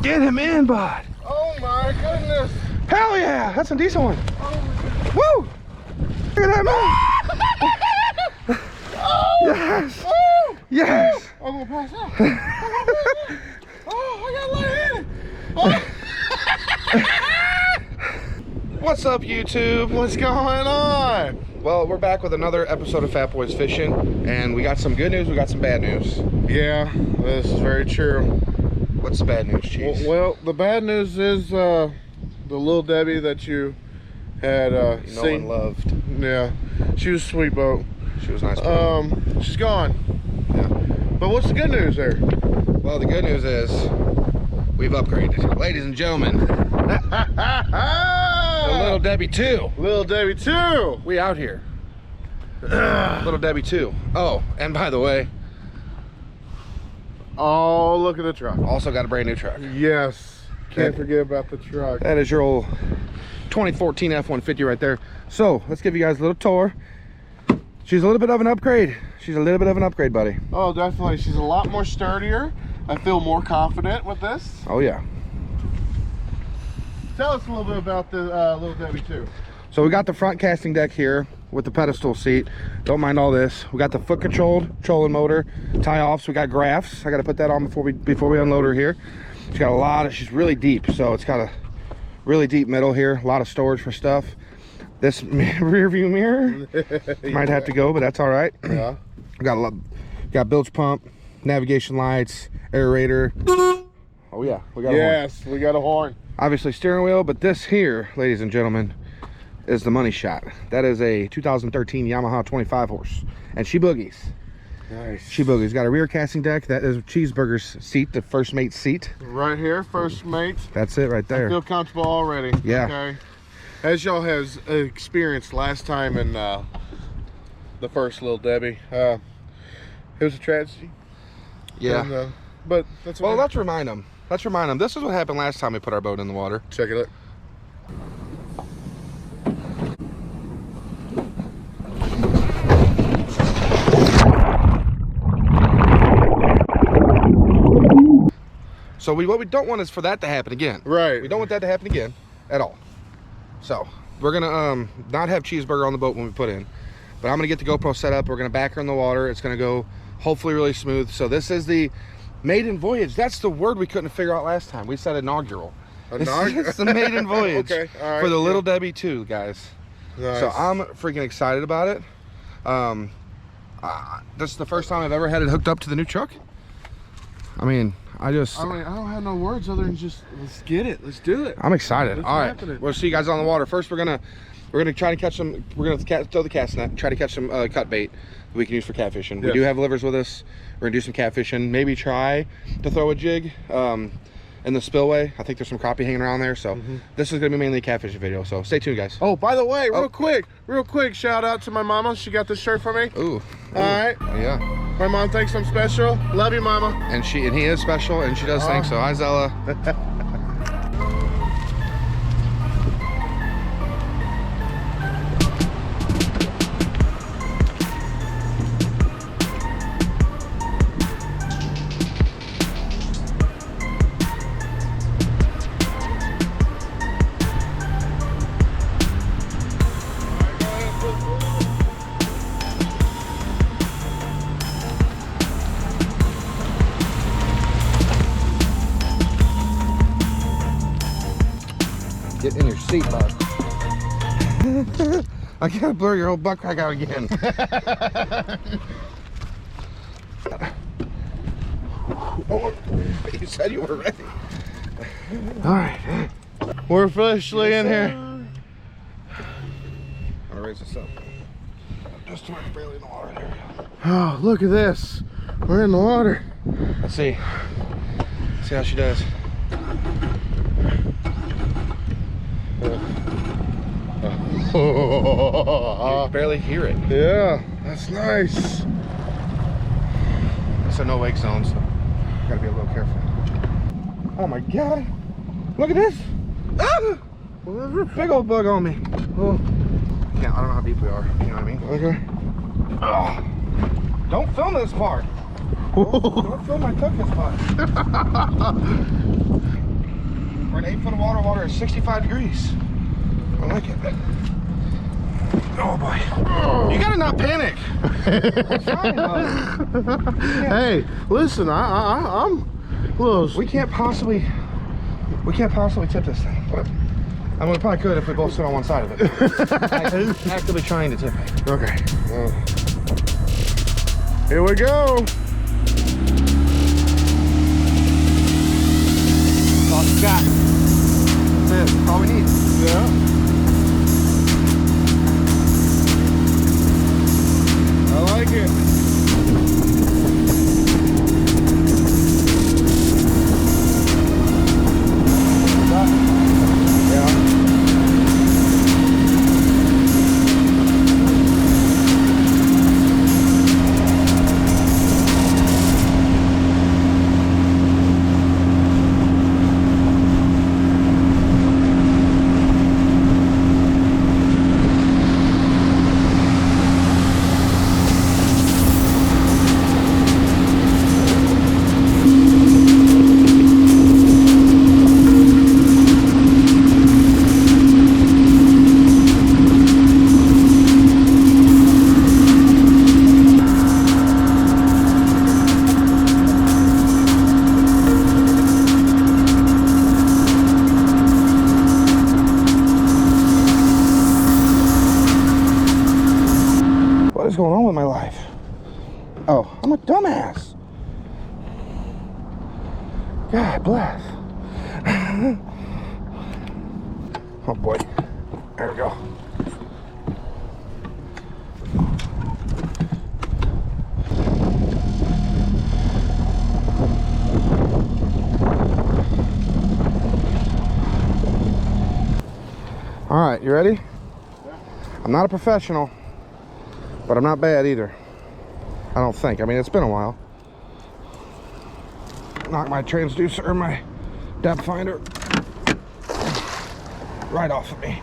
Get him in, bud. Oh my goodness. Hell yeah, that's a decent one. Oh, Woo! Look at that, man. oh, Yes. oh, Yes. oh, I'm gonna pass out. Oh, I got lightheaded. Oh. What's up, YouTube? What's going on? Well, we're back with another episode of Fat Boys Fishing, and we got some good news, we got some bad news. Yeah, this is very true. What's the bad news, Cheese? Well, the bad news is the little Debbie that you had seen. And loved. Yeah, she was a sweet boat. She was nice. She's gone. Yeah. But what's the good news there? Well, the good news is we've upgraded. Ladies and gentlemen, the Little Debbie 2. Little Debbie 2. We out here. Little Debbie 2. Oh, and by the way, Oh, look at the truck. also got a brand new truck. Yes. Can't forget about the truck. That is your old 2014 F-150 right there. So let's give you guys a little tour. She's a little bit of an upgrade. She's a little bit of an upgrade, buddy. Oh, definitely. She's a lot more sturdier. I feel more confident with this. Oh yeah. Tell us a little bit about the Little Debbie 2. So we got the front casting deck here with the pedestal seat. Don't mind all this. We got the foot controlled trolling motor, tie offs. We got graphs. I got to put that on before we unload her here. She's got a lot of, she's really deep, so it's got a really deep middle here. A lot of storage for stuff. This rear view mirror might have to go, but that's all right. Yeah. We got a lot, got bilge pump, navigation lights, aerator. Oh yeah, we got a horn. Yes, we got a horn. Obviously steering wheel, but this here, ladies and gentlemen, is the money shot. That is a 2013 Yamaha 25 horse, and she boogies. Nice. She boogies. Got a rear casting deck. That is Cheeseburger's seat, the first mate seat. Right here, first mate. That's it right I there. feel comfortable already. Yeah. Okay. As y'all has experienced last time in the first Little Debbie, it was a tragedy. Yeah. And, but that's Well, okay. let's remind them. Let's remind them. This is what happened last time we put our boat in the water. Check it out. So what we don't want is for that to happen again. Right. We don't want that to happen again at all. So we're gonna not have Cheeseburger on the boat when we put in, but I'm gonna get the GoPro set up. We're gonna back her in the water. It's gonna go hopefully really smooth. So this is the maiden voyage. That's the word we couldn't figure out last time. We said inaugural. It's the maiden voyage. Okay, all right, for the Little Debbie 2, guys. Nice. So I'm freaking excited about it. This is the first time I've ever had it hooked up to the new truck. I mean, I don't have no words other than just let's get it. Let's do it. I'm excited. What's All right, happening? we'll see you guys on the water. First, we're gonna try to catch some. We're gonna throw the cast net, try to catch some cut bait that we can use for catfishing. We Yes. do have livers with us. We're gonna do some catfishing. Maybe try to throw a jig in the spillway. I think there's some crappie hanging around there. So this is gonna be mainly a catfishing video. So stay tuned, guys. Oh, by the way, real quick, shout out to my mama. She got this shirt for me. Ooh. All right. Yeah. My mom thinks I'm special. Love you, mama. And he is special, and she does think so. Hi, Zella. Get in your seat, bud. I gotta blur your whole butt crack out again. Oh, you said you were ready. All right. We're officially in here. I'm gonna raise this up. Just barely in the water. There we go. Oh, look at this. We're in the water. Let's see. See how she does. You can barely hear it. Yeah, that's nice. It's a no wake zone, so gotta be a little careful. Oh my god! Look at this! Ah! Big old bug on me. Oh. I don't know how deep we are. You know what I mean? Okay. Oh. Don't film this part. Don't film my tuck this part. current water is 65 degrees. I like it. Oh boy. You gotta not panic. Hey, listen, I'm close. We can't possibly tip this thing. I mean, we probably could if we both sit on one side of it. Actively trying to tip it. Okay. Here we go. That's all you got. That's it. That's all we need. Yeah. I like it. What is going on with my life? Oh, I'm a dumbass. God bless. Oh boy. There we go. All right, you ready? I'm not a professional, but I'm not bad either. I don't think. I mean, it's been a while. Knock my transducer or my depth finder right off of me.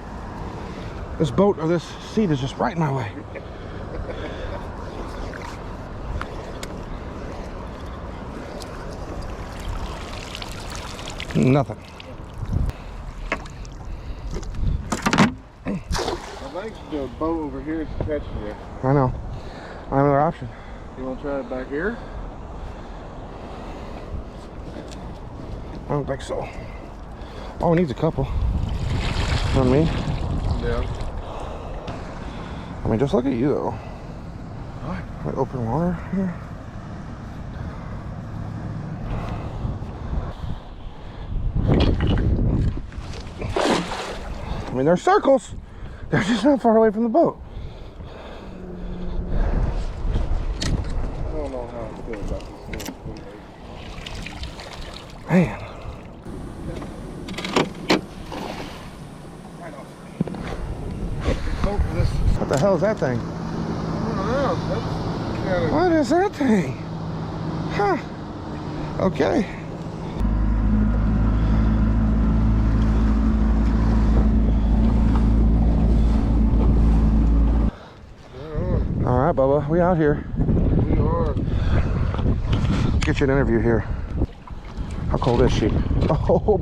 This boat or this seat is just right in my way. Nothing. I think the boat over here is catching you. I know. I have another option. You want to try it back here? I don't think so. Oh, we need a couple. On me. Yeah. I mean, just look at you though. What? Like open water here. I mean, they're circles. They're just not far away from the boat. I don't know how I feel about this thing. Man. What the hell is that thing? I don't know. That's What is that thing? Huh. Okay. All right, Bubba, we out here. We are. Get you an interview here. How cold is she? Oh,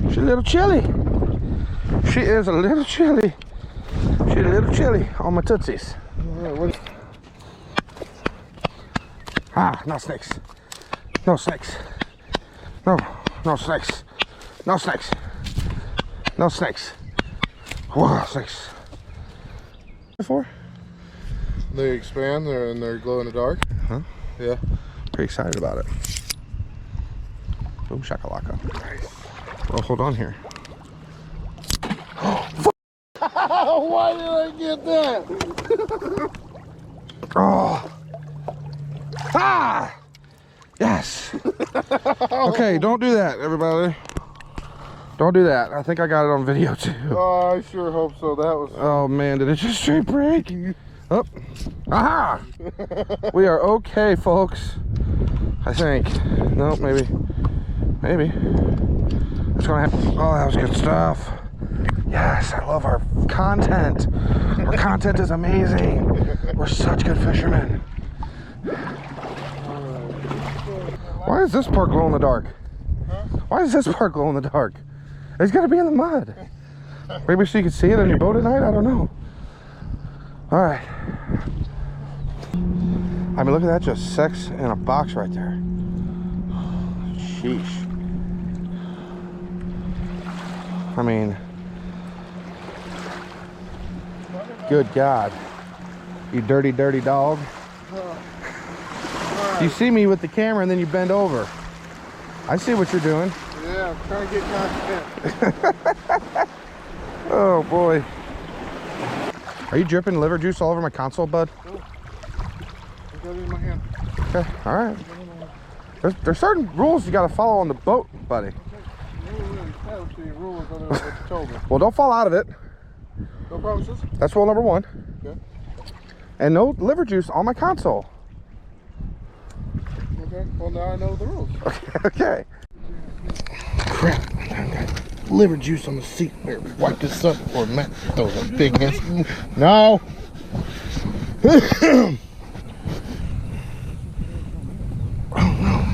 she's a little chilly. She is a little chilly. She's a little chilly on my tootsies. Ah, no snakes. No snakes. No snakes. No snakes. No snakes. Whoa, snakes. Before? They expand and they're glow in the dark. Huh? Yeah. Pretty excited about it. Boom shakalaka. Nice. Oh, hold on here. Why did I get that? Oh. Ah! Yes. Okay, don't do that, everybody. Don't do that. I think I got it on video too. Oh, I sure hope so. That was. Oh man, did it just straight break? Up. Aha! We are okay, folks. I think. No, maybe. Maybe. What's gonna happen? Oh, that was good stuff. Yes, I love our content. Our content is amazing. We're such good fishermen. Why is this part glow in the dark? Huh? Why does this part glow in the dark? It's got to be in the mud. Maybe so you can see it on your boat at night? I don't know. All right. I mean, look at that, just sex in a box right there. Sheesh. I mean, good God. You dirty, dirty dog. You see me with the camera and then you bend over. I see what you're doing. Yeah, I'm trying to get content. Oh boy. Are you dripping liver juice all over my console, bud? Oh. I got it in my hand. Okay, all right. There's certain rules you got to follow on the boat, buddy. Well, don't fall out of it. No promises? That's rule number 1. Okay. And no liver juice on my console. Okay, well now I know the rules. Okay. Crap. Liver juice on the seat. Here, wipe this up before Matt throws a big mess. No! Oh no.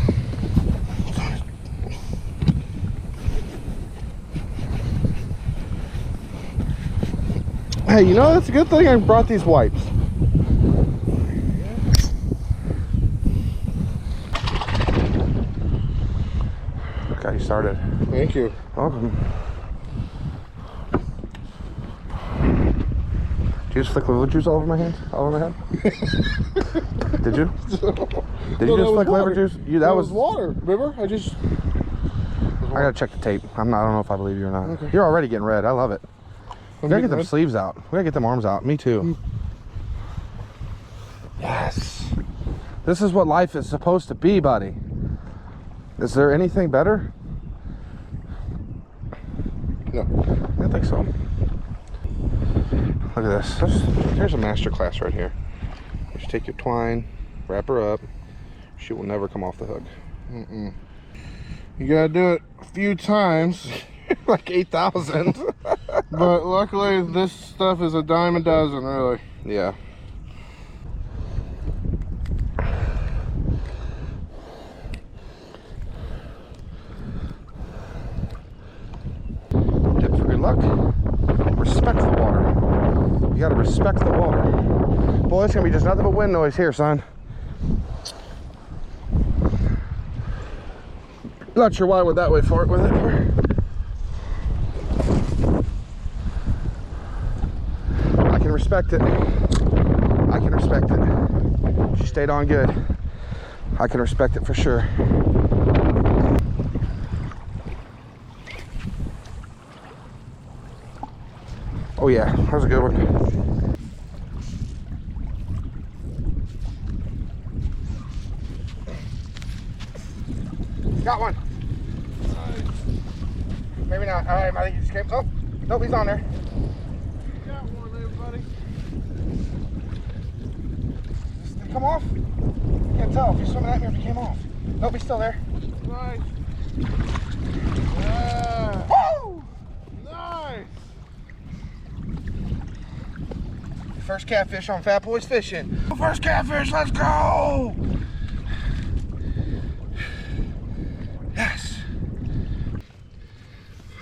Hey, you know, that's a good thing I brought these wipes. Got you started. Thank you. Welcome. Did you just flick liver juice all over my hands? All over my head? Did you? Did you just flick liver juice? That was water. Remember? I gotta check the tape. I don't know if I believe you or not. Okay. You're already getting red. I love it. We gotta get them sleeves out. We gotta get them arms out. Me too. Yes. This is what life is supposed to be, buddy. Is there anything better? No. I think so. Look at this. Here's a master class right here. Just take your twine, wrap her up. She will never come off the hook. Mm-mm. You gotta do it a few times. Like 8,000. But luckily this stuff is a dime a dozen, really. Yeah. Dip for good luck. Respect the water. You gotta respect the water. Boy, it's gonna be just nothing but wind noise here, son. Not sure why I went that way for it with it. I can respect it. I can respect it. She stayed on good. I can respect it for sure. Oh yeah, that was a good one. Got one. Maybe not. All right, I think he just came. Oh, nope, he's on there. Got one there, buddy. Did he come off? Can't tell if he's swimming at me or if he came off. Nope, he's still there. Nice. Yeah. Woo! Nice. First catfish on Fat Boys Fishing. First catfish, let's go! Yes.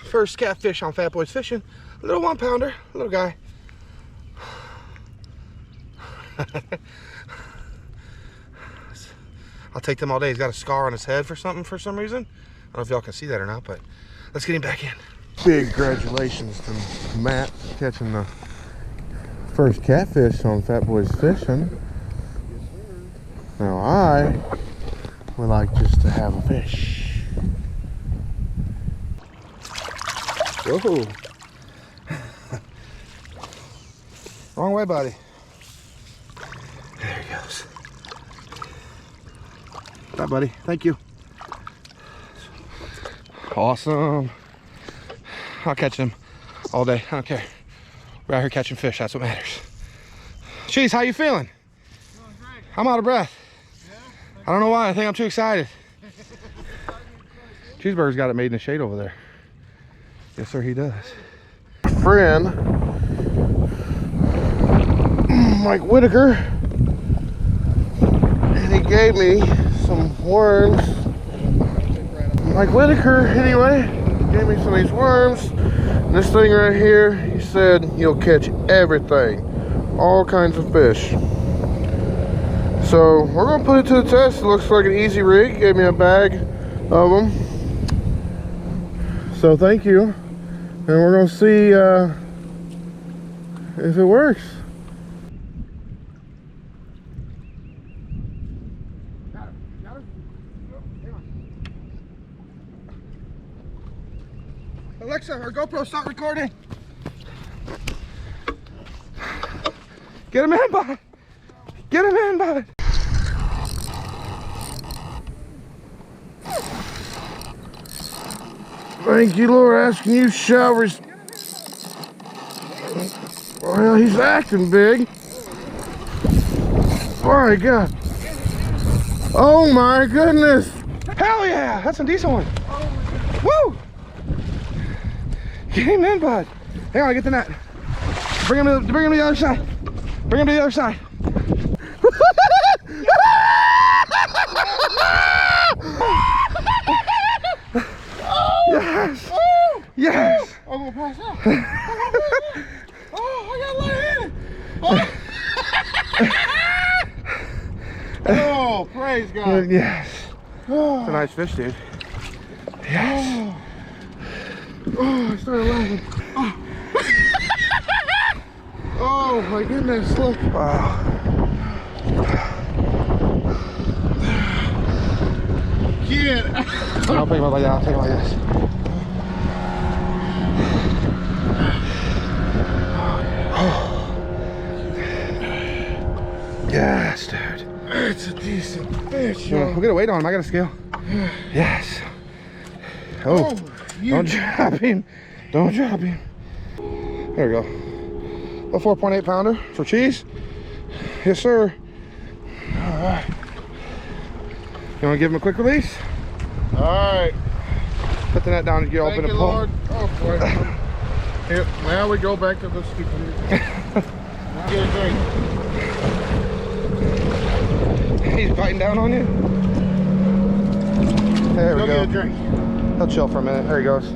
First catfish on Fat Boys Fishing. A little 1-pounder, little guy. I'll take them all day. He's got a scar on his head for some reason. I don't know if y'all can see that or not, but let's get him back in. Big congratulations to Matt catching the first catfish on Fat Boys Fishing. Now I would like just to have a fish. Whoa. Wrong way, buddy. There he goes. Bye, buddy. Thank you. Awesome. I'll catch him all day. I don't care. We're out here catching fish. That's what matters. Cheese, how you feeling? Feeling great. I'm out of breath. Yeah? I don't know why. I think I'm too excited. Cheeseburger's got it made in the shade over there. Yes, sir, he does. Friend, Mike Whitaker, and he gave me some worms. Mike Whitaker, anyway, gave me some of these worms. And this thing right here, he said you'll catch everything, all kinds of fish. So we're gonna put it to the test. It looks like an easy rig. He gave me a bag of them. So thank you. And we're gonna see if it works. Alexa, our GoPro, stop recording. Get him in, bud. Get him in, bud. Thank you, Lord, asking you showers. Well, he's acting big. Oh my God. Oh my goodness. Hell yeah, that's a decent one. Woo! Get him in, bud. Hang on, get the net. Bring him to the other side. Bring him to the other side. Yes. Yes. I'm gonna pass out. Oh, I got light in it. Oh, praise God. Yes. It's a nice fish, dude. Yes. Oh, I started laughing. Oh my goodness, look. Wow. Kid. I'll pick him up like that. I'll take him like this. Yes, dude. It's a decent fish, We'll get a weight on him. I got a scale. Yes. Oh, don't drop him. Don't drop him. There we go. A 4.8 pounder for cheese. Yes, sir. All right. You want to give him a quick release? All right. Put the net down and get open and pull. Lord. Oh boy. Here, now we go back to the stupid. Get a drink. He's biting down on you. There we go. Get a drink. He'll chill for a minute. There he goes.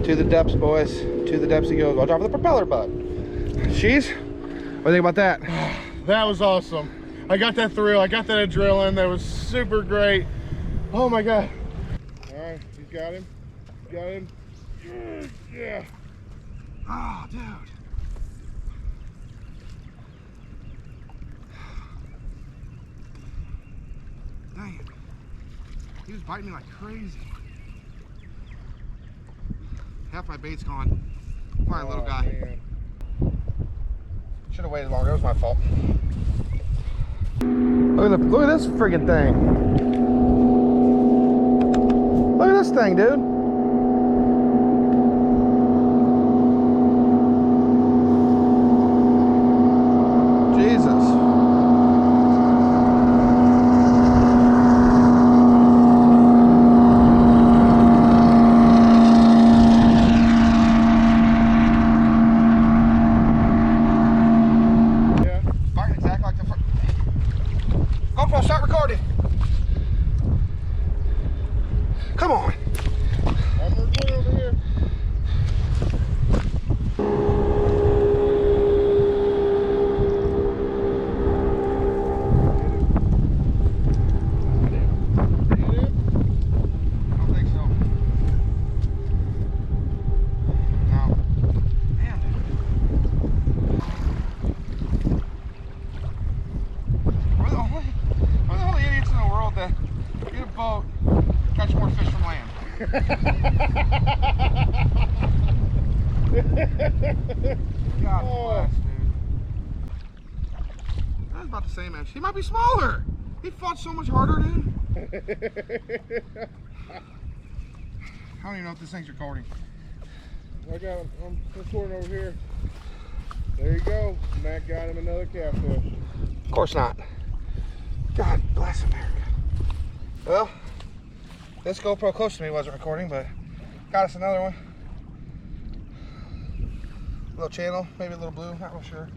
To the depths, boys. To the depths he goes. Watch out for the propeller, bud. Cheese? What do you think about that? That was awesome. I got that thrill. I got that adrenaline. That was super great. Oh my God. All right, he's got him. Got him. Yeah. Oh, dude. Dang it. He was biting me like crazy. Half my bait's gone. Probably a little guy. Man. Should have waited longer. It was my fault. Look at this friggin' thing. Look at this thing, dude. Jesus. GoPro, start recording. Come on. I'm recording over here. I don't think so. No. Damn, dude. We're the only idiots in the world that get a boat, catch more fish from land. God bless, dude. That's about the same, actually. He might be smaller. He fought so much harder, dude. I don't even know if this thing's recording. I got him. I'm recording over here. There you go. Matt got him another catfish. Of course not. God bless America. Well, this GoPro close to me wasn't recording, but got us another one. Little channel, maybe a little blue, not real sure.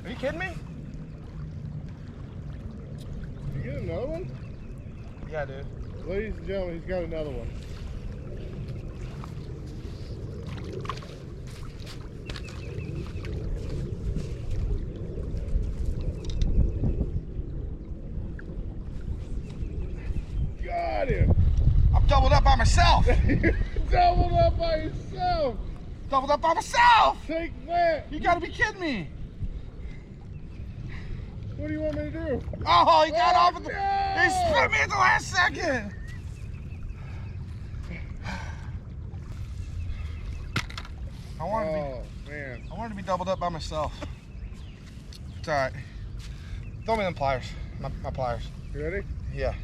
Are you kidding me? You get another one? Yeah, dude. Ladies and gentlemen, he's got another one. Got him. I'm doubled up by myself. Doubled up by yourself. Doubled up by myself. Take that. You gotta be kidding me. What do you want me to do? Oh, he got off at the... no! He split me at the last second. I wanted to be doubled up by myself. It's all right. Throw me them pliers, my pliers. You ready? Yeah.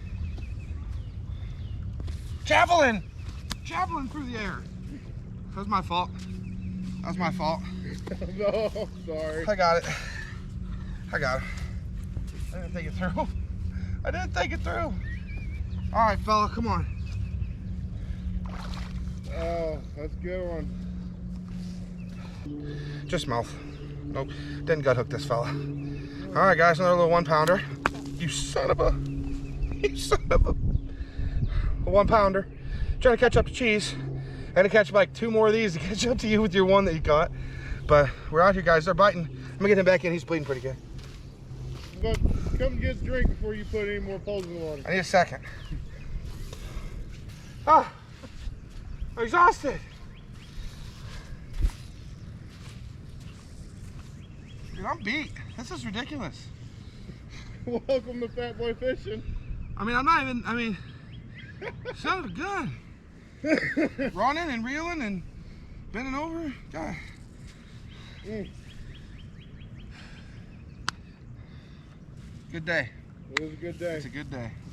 Javelin! Javelin through the air. That was my fault. That was my fault. No, sorry. I got it. I got it. I didn't think it through. I didn't think it through. All right, fella, come on. Oh, that's a good one. Just mouth. Nope, didn't gut hook this fella. All right, guys, another little 1 pounder. You son of a, you son of a 1 pounder. Trying to catch up to cheese. I had to catch like 2 more of these to catch up to you with your one that you caught. But we're out here, guys. They're biting. I'm gonna get him back in. He's bleeding pretty good. But come get a drink before you put any more poles in the water. I need a second. Ah, I'm exhausted. Dude, I'm beat. This is ridiculous. Welcome to Fat Boy Fishing. I mean, son of a gun. Running and reeling and bending over. God. Good day. It was a good day. It's a good day.